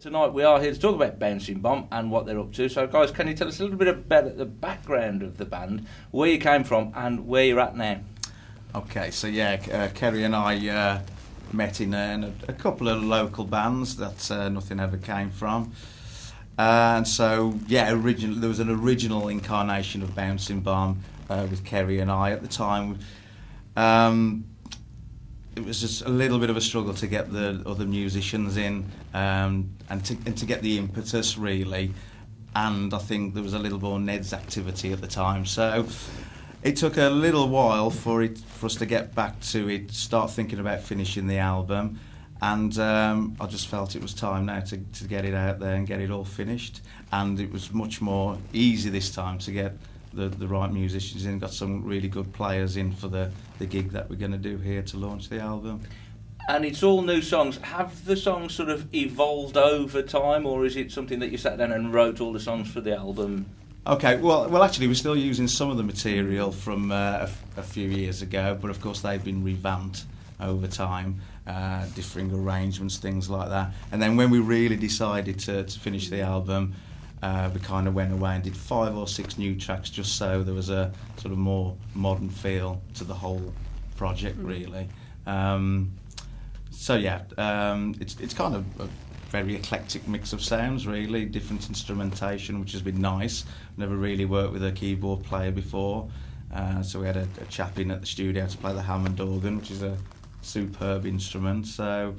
Tonight we are here to talk about Bouncing Bomb and what they're up to. So guys, can you tell us a little bit about the background of the band, where you came from and where you're at now? Okay, so yeah, Kerry and I met in a couple of local bands that nothing ever came from. And so, yeah, there was an original incarnation of Bouncing Bomb with Kerry and I at the time. It was just a little bit of a struggle to get the other musicians in and to get the impetus, really. And I think there was a little more Ned's activity at the time. So it took a little while for us to get back to it, start thinking about finishing the album. And I just felt it was time now to get it out there and get it all finished. And it was much more easy this time to get the right musicians in. Got some really good players in for the gig that we're going to do here to launch the album. And it's all new songs. Have the songs sort of evolved over time, or is it something that you sat down and wrote all the songs for the album? Okay, well, actually, we're still using some of the material from a few years ago, but of course they've been revamped over time, differing arrangements, things like that. And then when we really decided to finish the album, we kind of went away and did 5 or 6 new tracks, just so there was a sort of more modern feel to the whole project, really. So yeah, it's kind of a very eclectic mix of sounds, really, different instrumentation, which has been nice. Never really worked with a keyboard player before, so we had a chap in at the studio to play the Hammond organ, which is a superb instrument. So,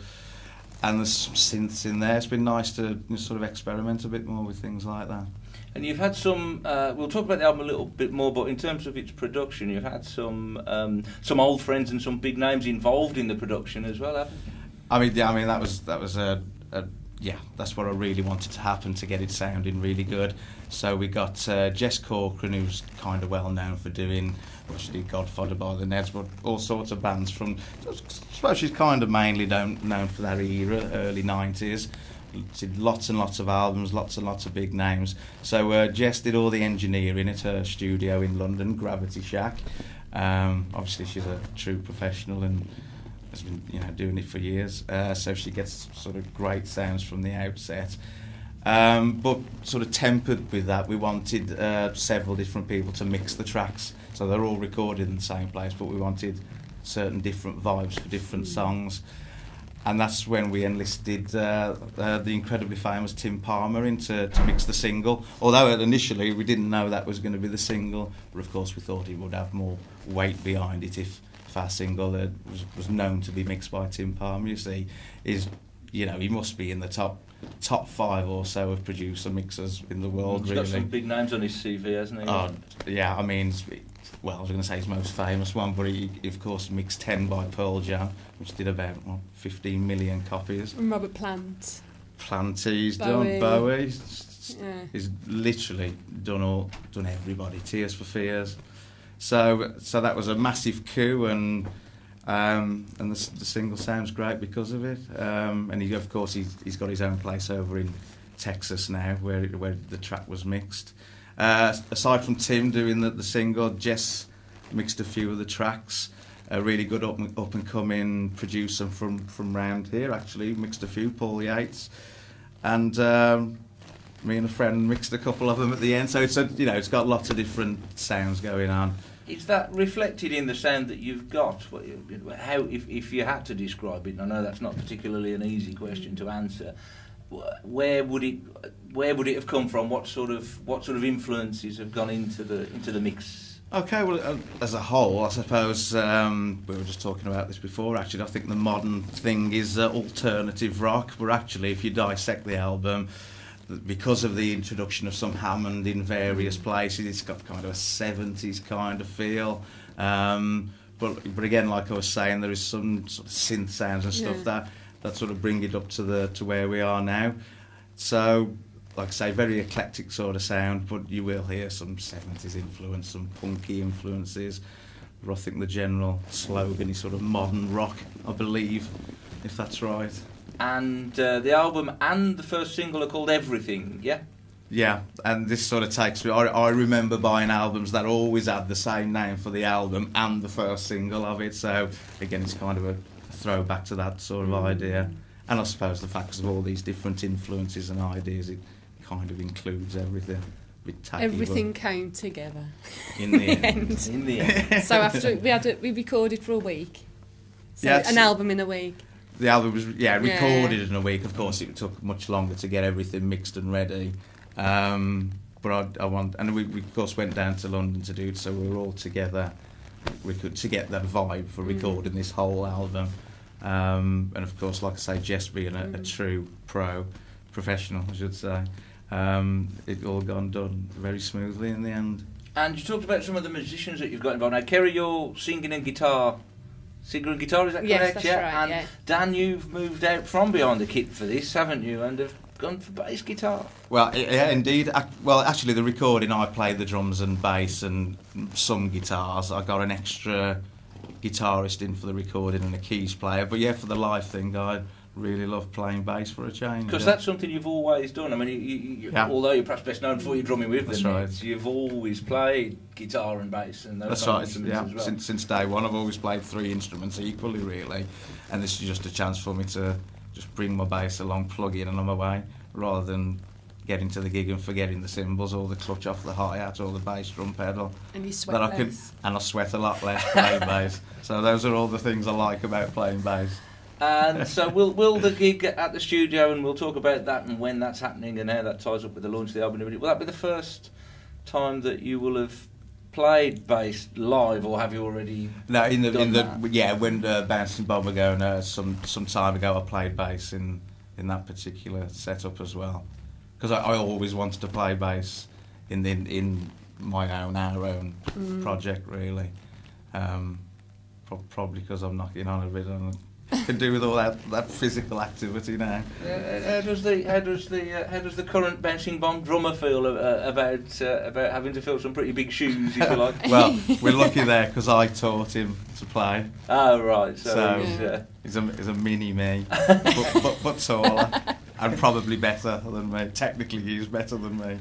and there's some synths in there. It's been nice to sort of experiment a bit more with things like that. And you've had some. We'll talk about the album a little bit more, but in terms of its production, you've had some old friends and some big names involved in the production as well, haven't you? I mean, that was that's what I really wanted to happen, to get it sounding really good. So we got Jess Corcoran, who's kind of well known for doing, well, she did Godfather by the Neds, but all sorts of bands from, I suppose she's kind of mainly known for that era, early 90s. She did lots and lots of albums, lots and lots of big names. So Jess did all the engineering at her studio in London, Gravity Shack. Obviously she's a true professional and has been doing it for years, so she gets sort of great sounds from the outset. But sort of tempered with that, we wanted several different people to mix the tracks, so they're all recorded in the same place, but we wanted certain different vibes for different songs. And that's when we enlisted the incredibly famous Tim Palmer in to mix the single. Although initially we didn't know that was going to be the single, but of course we thought it would have more weight behind it if our single was known to be mixed by Tim Palmer. You see, he must be in the top 5 or so of producer mixers in the world. He's got some big names on his CV, hasn't he? Oh, yeah, I mean, well, I was going to say his most famous one, but he of course mixed 10 by Pearl Jam, which did about 15 million copies. And Robert Plant. He's done Bowie. He's literally done everybody. Tears for Fears. So that was a massive coup, and the single sounds great because of it. And of course he's got his own place over in Texas now, where the track was mixed. Aside from Tim doing the single, Jess mixed a few of the tracks. A really good up and coming producer from round here, actually mixed a few, Paul Yates, and me and a friend mixed a couple of them at the end. So it's got lots of different sounds going on. Is that reflected in the sound that you've got? How, if you had to describe it, and I know that's not particularly an easy question to answer, where would it have come from? What sort of influences have gone into the mix? Okay, well, as a whole, I suppose we were just talking about this before. Actually, I think the modern thing is alternative rock. But actually, if you dissect the album, because of the introduction of some Hammond in various places, it's got kind of a 70s kind of feel. But again, like I was saying, there is some sort of synth sounds and stuff that sort of bring it up to where we are now. So, like I say, very eclectic sort of sound, but you will hear some 70s influence, some punky influences. But I think the general slogan is sort of modern rock, I believe, if that's right. And the album and the first single are called Everything, yeah? Yeah, and this sort of takes me... I remember buying albums that always had the same name for the album and the first single of it, so again, it's kind of a throwback to that sort of idea. And I suppose the fact of all these different influences and ideas, it kind of includes everything. A bit tacky, Everything came together in the end. In the end. So after we recorded for a week, so Yeah, an album in a week. The album was recorded in a week. Of course, it took much longer to get everything mixed and ready. But I want, and we of course went down to London to do it, so we were all together. We could to get that vibe for recording this whole album. And of course, like I say, Jess being a true professional, I should say, it all done very smoothly in the end. And you talked about some of the musicians that you've got involved. Now, Kerry, you're singing and guitar. Singer and guitar, is that Yes, correct? that's Yeah. right, And yeah. Dan, you've moved out from behind the kit for this, haven't you? And have gone for bass guitar. Well, yeah, indeed. Well, actually, the recording, I played the drums and bass and some guitars. I got an extra guitarist in for the recording and a keys player. But yeah, for the live thing, I really love playing bass for a change. Because yeah. that's something you've always done. I mean, you, Yeah. although you're perhaps best known for your drumming with That's the right. Neds, you've always played guitar and bass and those That's kind of right. instruments Yeah, as well. since day one, I've always played three instruments equally, really. And this is just a chance for me to just bring my bass along, plug in, and I'm away, rather than getting to the gig and forgetting the cymbals or the clutch off the hi-hat or the bass drum pedal. And you sweat less. And I sweat a lot less playing bass. So those are all the things I like about playing bass. And so will the gig at the studio, and we'll talk about that and when that's happening and how that ties up with the launch of the album, will that be the first time that you will have played bass live, or have you already No, done that? yeah, when Bouncing Bob were going some time ago, I played bass in that particular setup as well, because I always wanted to play bass in our own project, really. Probably because I'm knocking on a bit and can do with all that physical activity now. How does the current Bouncing Bomb drummer feel about having to fill some pretty big shoes, if you like? Well, we're lucky there because I taught him to play. Oh, right. So he's a mini me, but taller and probably better than me. Technically, he's better than me.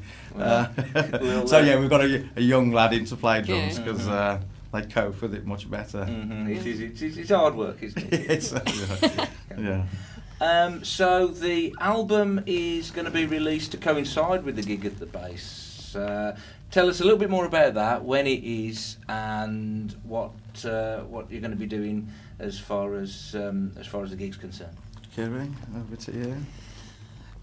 So yeah, we've got a young lad in to play drums because they cope with it much better. It's hard work, isn't it? Yeah. So the album is going to be released to coincide with the gig at the base. Tell us a little bit more about that, when it is, and what you're going to be doing as far as the gig's concerned. Kerry, over to you.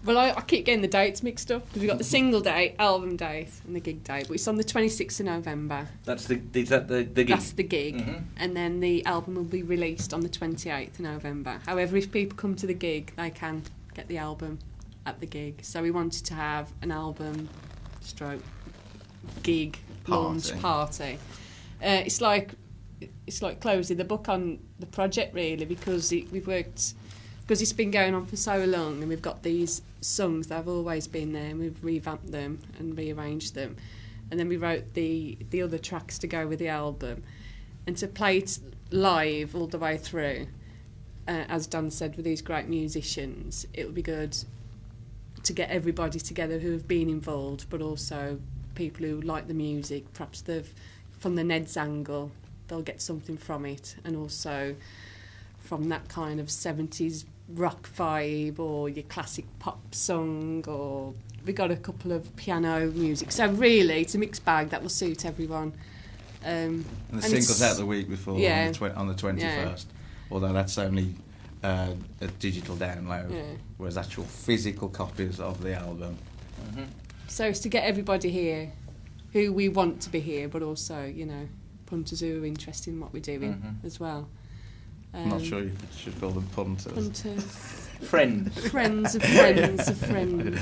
Well, I keep getting the dates mixed up because we've got the single date, album date, and the gig date. But it's on the 26th of November. Is that the gig? That's the gig. And then the album will be released on the 28th of November. However, if people come to the gig, they can get the album at the gig. So we wanted to have an album gig launch party. It's like closing the book on the project, really, because because it's been going on for so long, and we've got these songs that have always been there, and we've revamped them and rearranged them, and then we wrote the other tracks to go with the album, and to play it live all the way through, as Dan said, with these great musicians, it would be good to get everybody together who have been involved, but also people who like the music. Perhaps from the Ned's angle, they'll get something from it, and also from that kind of 70s rock vibe, or your classic pop song, or we got a couple of piano music. So really, it's a mixed bag that will suit everyone. And the single's out the week before, on the 21st. Yeah. Although that's only a digital download, whereas actual physical copies of the album. So it's to get everybody here who we want to be here, but also, punters who are interested in what we're doing as well. I'm not sure you should call them punters. Friends of friends of friends.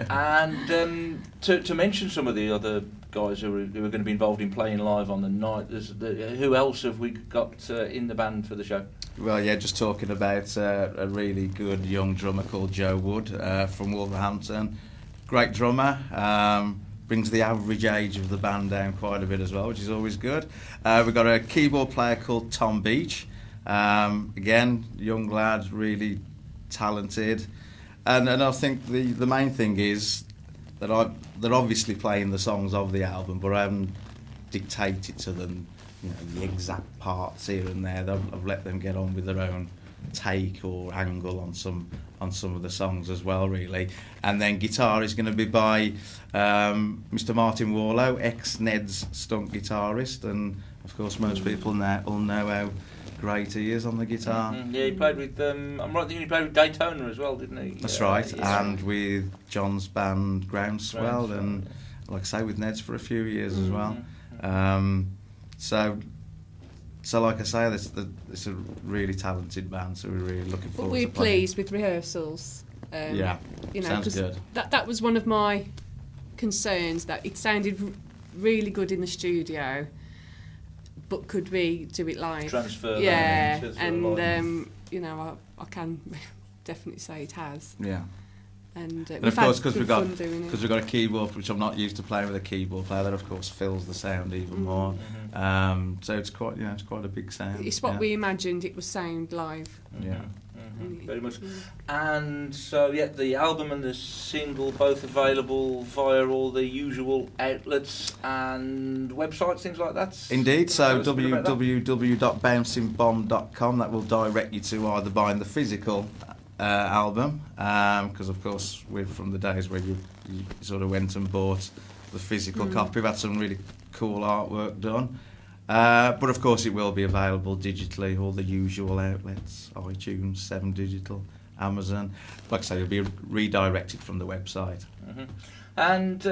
And to mention some of the other guys who are going to be involved in playing live on the night, who else have we got in the band for the show? Well, yeah, just talking about a really good young drummer called Joe Wood from Wolverhampton. Great drummer. Brings the average age of the band down quite a bit as well, which is always good. We've got a keyboard player called Tom Beach. Again, young lad, really talented, and I think the main thing is that they're obviously playing the songs of the album, but I haven't dictated to them, the exact parts here and there. I've let them get on with their own take or angle on some of the songs as well, really. And then guitar is going to be by Mr. Martin Warlow, ex-Ned's stunt guitarist, and of course most people now all know how great he is on the guitar. Mm-hmm. Yeah, he played with I'm right thinking he played with Daytona as well, didn't he? That's right, yeah. and with John's band Groundswell, and like I say, with Ned's for a few years as well. So like I say, it's a really talented band, so we're really looking forward to But we're playing. pleased with rehearsals. Yeah, you know, sounds good. That was one of my concerns, that it sounded really good in the studio, but could we do it live? Transfer. Yeah, that into and you know, I can definitely say it has. Yeah. And And we've of course, had good fun doing it. we've got a keyboard, which I'm not used to playing with a keyboard player. That of course fills the sound even more. So it's quite a big sound. It's what we imagined it would sound live. Yeah. Very much. And so the album and the single both available via all the usual outlets and websites, things like that. Indeed. So Tell us a bit about that. www.bouncingbomb.com, that will direct you to either buying the physical album, because of course we're from the days where you sort of went and bought the physical copy. We've had some really cool artwork done, but of course it will be available digitally, all the usual outlets, iTunes, 7 Digital, Amazon. Like I say, you'll be redirected from the website. And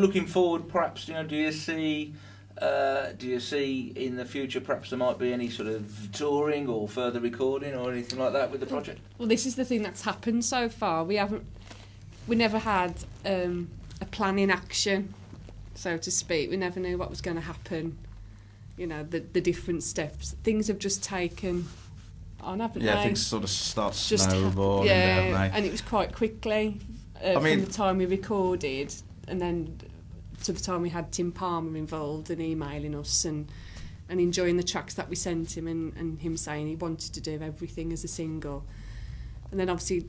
looking forward, perhaps do you see in the future perhaps there might be any sort of touring or further recording or anything like that with the project? Well, this is the thing that's happened so far. We never had a plan in action, so to speak. We never knew what was going to happen. You know, the different steps. Things have just taken on, haven't they? Yeah, things sort of start snowballing, don't they? And it was quite quickly from the time we recorded, and then to the time we had Tim Palmer involved and emailing us and enjoying the tracks that we sent him, and him saying he wanted to do everything as a single. And then obviously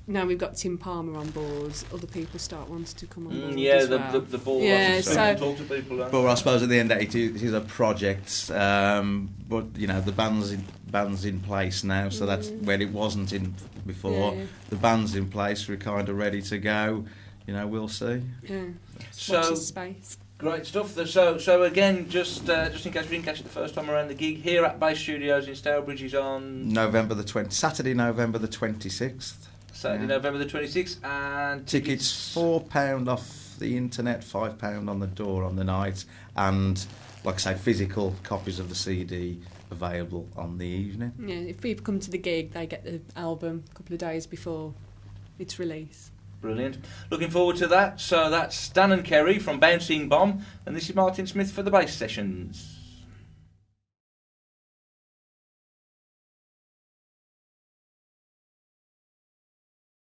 now we've got Tim Palmer on board, other people start wanting to come on board as well. The ball. Yeah, so talk to people. But I suppose at the end of it is a project, but the band's in place now, so that's where it wasn't in before. Yeah. The band's in place, we're kind of ready to go. We'll see. Yeah. So Watch this space. great stuff. So again, just in case we didn't catch it the first time around, the gig here at Base Studios in Stourbridge is on Saturday, November the 26th. Saturday, November the 26th, and Tickets £4 off the internet, £5 on the door on the night, and like I say, physical copies of the CD available on the evening. Yeah, if people come to the gig, they get the album a couple of days before its release. Brilliant. Looking forward to that. So that's Dan and Kerry from Bouncing Bomb, and this is Martin Smith for the Bass Sessions.